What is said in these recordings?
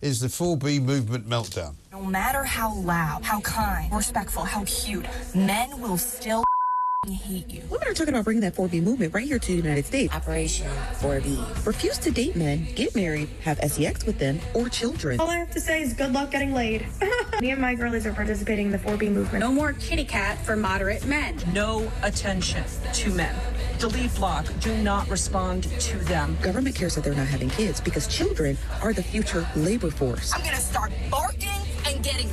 is the 4B movement meltdown. No matter how loud, how kind, respectful, how cute, men will still hate you. Women are talking about bringing that 4B movement right here to the United States. Operation 4B. Refuse to date men, get married, have sex with them, or children. All I have to say is good luck getting laid. Me and my girlies are participating in the 4B movement. No more kitty cat for moderate men. No attention to men. Delete block. Do not respond to them. Government cares that they're not having kids because children are the future labor force. I'm gonna start barking and getting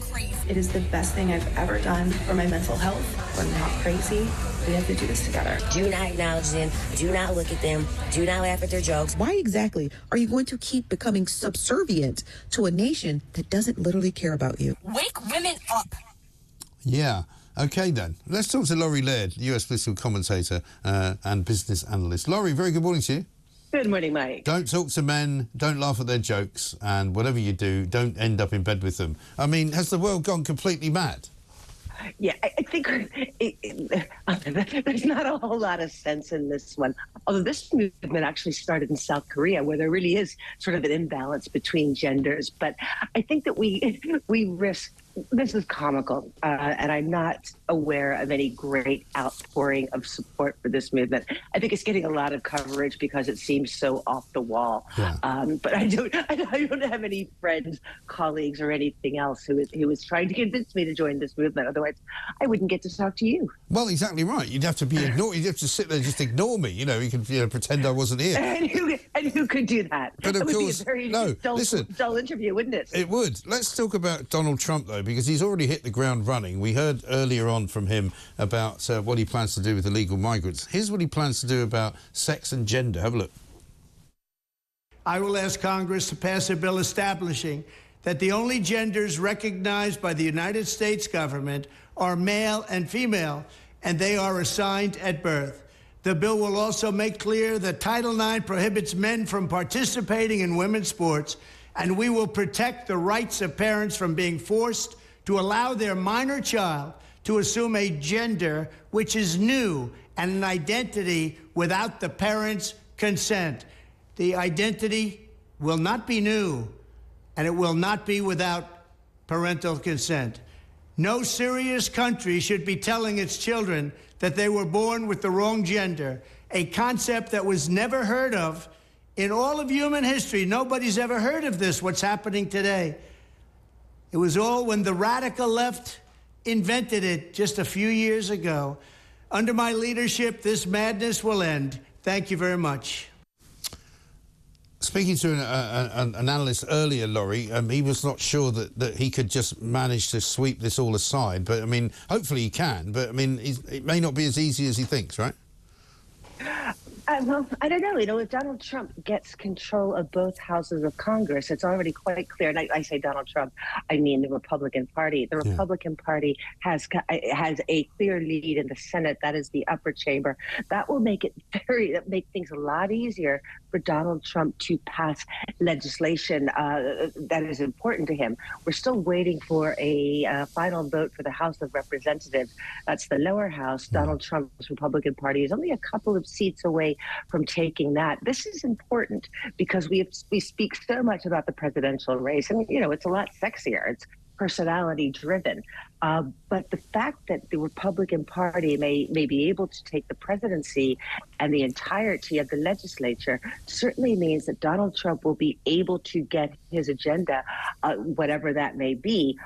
crazy. It is the best thing I've ever done for my mental health. We're not crazy. We have to do this together. Do not acknowledge them. Do not look at them. Do not laugh at their jokes. Why exactly are you going to keep becoming subservient to a nation that doesn't literally care about you? Wake women up. Yeah. OK, then. Let's talk to Laurie Laird, US political commentator and business analyst. Laurie, very good morning to you. Good morning, Mike. Don't talk to men, don't laugh at their jokes, and whatever you do, don't end up in bed with them. I mean, has the world gone completely mad? Yeah, I think there's not a whole lot of sense in this one. Although this movement actually started in South Korea, where there really is sort of an imbalance between genders. But I think that we risk. This is comical, and I'm not aware of any great outpouring of support for this movement. I think it's getting a lot of coverage because it seems so off the wall. Yeah. But I don't have any friends, colleagues, or anything else who is trying to convince me to join this movement. Otherwise, I wouldn't get to talk to you. Well, exactly right. You'd have to be ignored. You'd have to sit there and just ignore me. You know, you could pretend I wasn't here. And who could do that? But of that would course, be a very dull interview, wouldn't it? It would. Let's talk about Donald Trump, though, because he's already hit the ground running. We heard earlier on from him about what he plans to do with illegal migrants. Here's what he plans to do about sex and gender. Have a look. I will ask Congress to pass a bill establishing that the only genders recognized by the United States government are male and female, and they are assigned at birth. The bill will also make clear that Title IX prohibits men from participating in women's sports, and we will protect the rights of parents from being forced to allow their minor child to assume a gender which is new and an identity without the parents' consent. The identity will not be new, and it will not be without parental consent. No serious country should be telling its children that they were born with the wrong gender, a concept that was never heard of in all of human history. Nobody's ever heard of this, what's happening today. It was all when the radical left invented it just a few years ago. Under my leadership, this madness will end. Thank you very much. Speaking to an analyst earlier, Laurie, he was not sure that he could just manage to sweep this all aside. But, I mean, hopefully he can. But, I mean, it may not be as easy as he thinks, right? Well, I don't know. You know, if Donald Trump gets control of both houses of Congress, it's already quite clear. And I say Donald Trump, I mean the Republican Party. The Republican Party has a clear lead in the Senate. That is the upper chamber. That will make things a lot easier for Donald Trump to pass legislation that is important to him. We're still waiting for a final vote for the House of Representatives. That's the lower house. Donald Trump's Republican Party is only a couple of seats away from taking that. This is important because we speak so much about the presidential race, and you know it's a lot sexier. It's personality driven. But the fact that the Republican Party may be able to take the presidency and the entirety of the legislature certainly means that Donald Trump will be able to get his agenda, whatever that may be,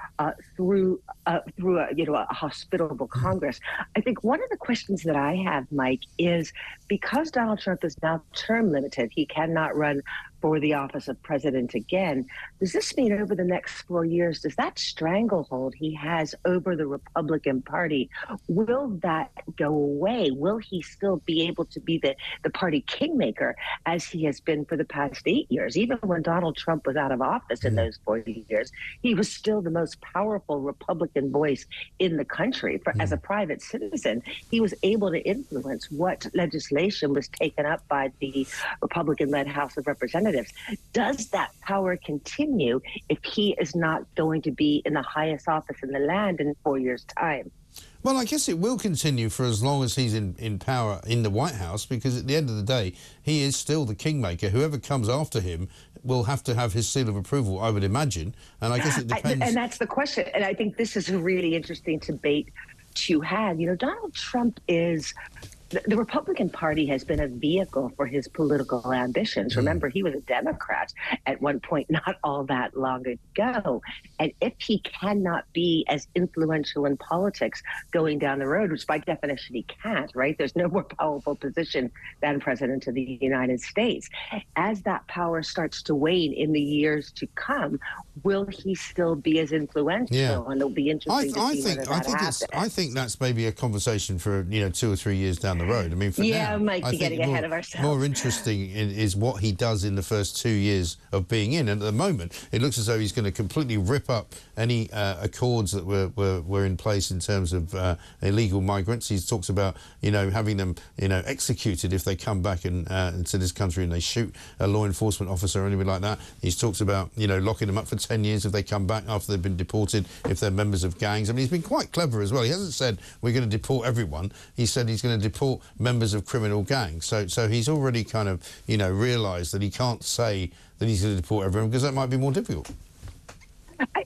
through a hospitable Congress. I think one of the questions that I have, Mike, is because Donald Trump is now term limited, he cannot run for the office of president again. Does this mean over the next 4 years, does that stranglehold he has over the Republican Party, will that go away? Will he still be able to be the party kingmaker as he has been for the past 8 years? Even when Donald Trump was out of office in those 4 years, he was still the most powerful Republican voice in the country. As a private citizen, he was able to influence what legislation was taken up by the Republican-led House of Representatives. Does that power continue if he is not going to be in the highest office in the land in 4 years' time? Well, I guess it will continue for as long as he's in power in the White House, because at the end of the day, he is still the kingmaker. Whoever comes after him will have to have his seal of approval, I would imagine. And I guess it depends. And that's the question. And I think this is a really interesting debate to have. You know, Donald Trump is... The Republican Party has been a vehicle for his political ambitions. Remember, he was a Democrat at one point not all that long ago. And if he cannot be as influential in politics going down the road, which by definition he can't, right? There's no more powerful position than President of the United States. As that power starts to wane in the years to come, will he still be as influential? Yeah. And it'll be interesting to see whether that happens. I think that's maybe a conversation for 2 or 3 years down the road. I mean, for now, we might be getting ahead of ourselves. More interesting is what he does in the first 2 years of being in. And at the moment, it looks as though he's going to completely rip up any accords that were in place in terms of illegal migrants. He talks about having them executed if they come back into this country and they shoot a law enforcement officer or anything like that. He talks about locking them up for 10 years if they come back after they've been deported, if they're members of gangs. I mean, he's been quite clever as well. He hasn't said we're going to deport everyone. He said he's going to deport members of criminal gangs. So he's already kind of realised that he can't say that he's going to deport everyone, because that might be more difficult.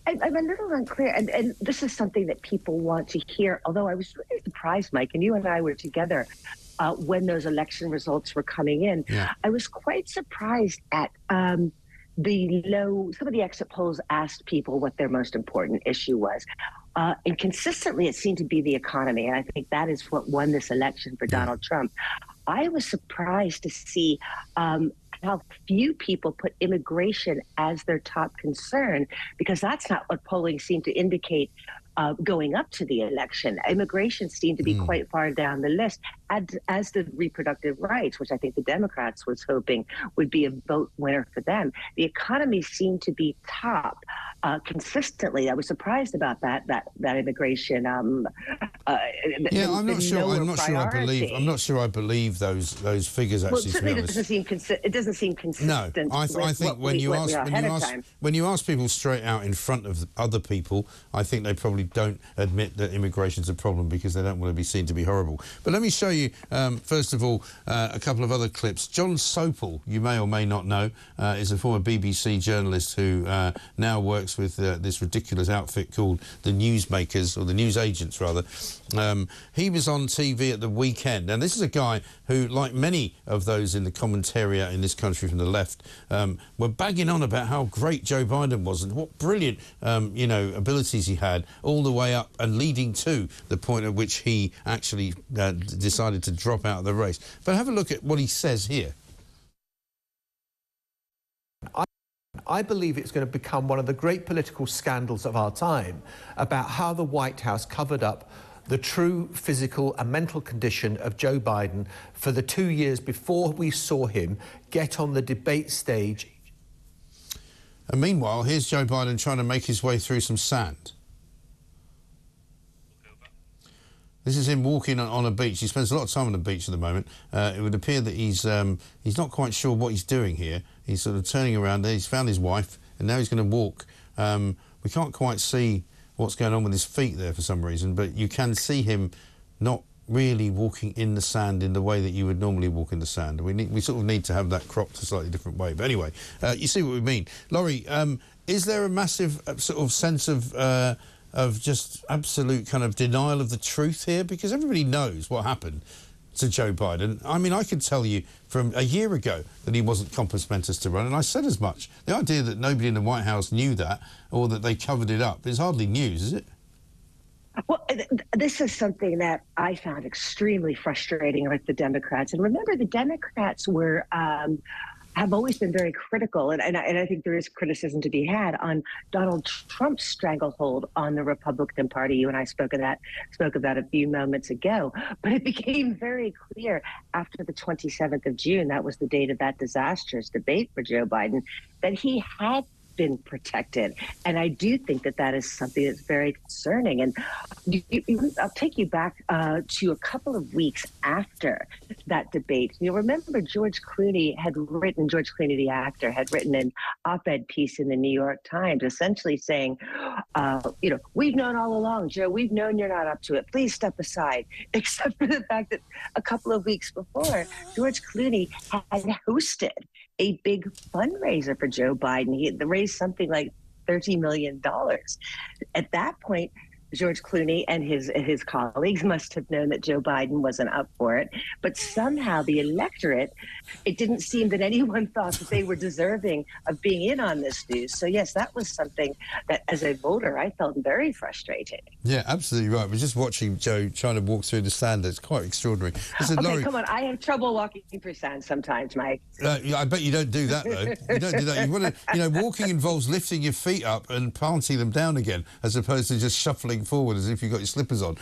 I'm a little unclear, and this is something that people want to hear, although I was really surprised, Mike, and you and I were together when those election results were coming in. Yeah. I was quite surprised at some of the exit polls asked people what their most important issue was. And consistently, it seemed to be the economy. And I think that is what won this election for Donald Trump. I was surprised to see how few people put immigration as their top concern, because that's not what polling seemed to indicate going up to the election. Immigration seemed to be quite far down the list, as did reproductive rights, which I think the Democrats was hoping would be a vote winner for them. The economy seemed to be top consistently. I was surprised about that immigration. I'm not sure I believe those figures, actually. Well, certainly it doesn't seem consistent. No, I think when you ask people straight out in front of other people, I think they probably don't admit that immigration's a problem, because they don't want to be seen to be horrible. But let me show you, first of all, a couple of other clips. John Sopel, you may or may not know, is a former BBC journalist who now works with this ridiculous outfit called the Newsmakers, or the News Agents, rather. He was on TV at the weekend, and this is a guy who, like many of those in the commentariat in this country from the left, were bagging on about how great Joe Biden was and what brilliant, abilities he had, all the way up and leading to the point at which he actually decided to drop out of the race. But have a look at what he says here. I believe it's going to become one of the great political scandals of our time about how the White House covered up the true physical and mental condition of Joe Biden for the 2 years before we saw him get on the debate stage. And meanwhile, here's Joe Biden trying to make his way through some sand. This is him walking on a beach. He spends a lot of time on the beach at the moment. It would appear that he's not quite sure what he's doing here. He's sort of turning around. He's found his wife, and now he's going to walk. We can't quite see what's going on with his feet there for some reason, but you can see him not really walking in the sand in the way that you would normally walk in the sand. We sort of need to have that cropped a slightly different way. But anyway, you see what we mean. Laurie, is there a massive sort of sense of just absolute kind of denial of the truth here? Because everybody knows what happened to Joe Biden. I mean, I could tell you from a year ago that he wasn't compos mentis to run, and I said as much. The idea that nobody in the White House knew that, or that they covered it up, is hardly news, is it? Well, this is something that I found extremely frustrating with the Democrats. And remember, the Democrats were have always been very critical, and I think there is criticism to be had on Donald Trump's stranglehold on the Republican Party. You and I spoke of that a few moments ago. But it became very clear after the 27th of June, that was the date of that disastrous debate for Joe Biden, that he had been protected. And I do think that that is something that's very concerning. And I'll take you back to a couple of weeks after that debate. You'll remember George Clooney, the actor, had written an op-ed piece in the New York Times essentially saying, we've known all along, Joe, we've known you're not up to it. Please step aside. Except for the fact that a couple of weeks before, George Clooney had hosted a big fundraiser for Joe Biden. He had raised something like $30 million. At that point, George Clooney and his colleagues must have known that Joe Biden wasn't up for it. But somehow the electorate, it didn't seem that anyone thought that they were deserving of being in on this news. So, yes, that was something that, as a voter, I felt very frustrated. Yeah, absolutely right. We're just watching Joe trying to walk through the stand. It's quite extraordinary. Listen, Okay, Laurie, come on. I have trouble walking through sand sometimes, Mike. I bet you don't do that, though. You don't do that. You want to, walking involves lifting your feet up and planting them down again, as opposed to just shuffling forward as if you've got your slippers on.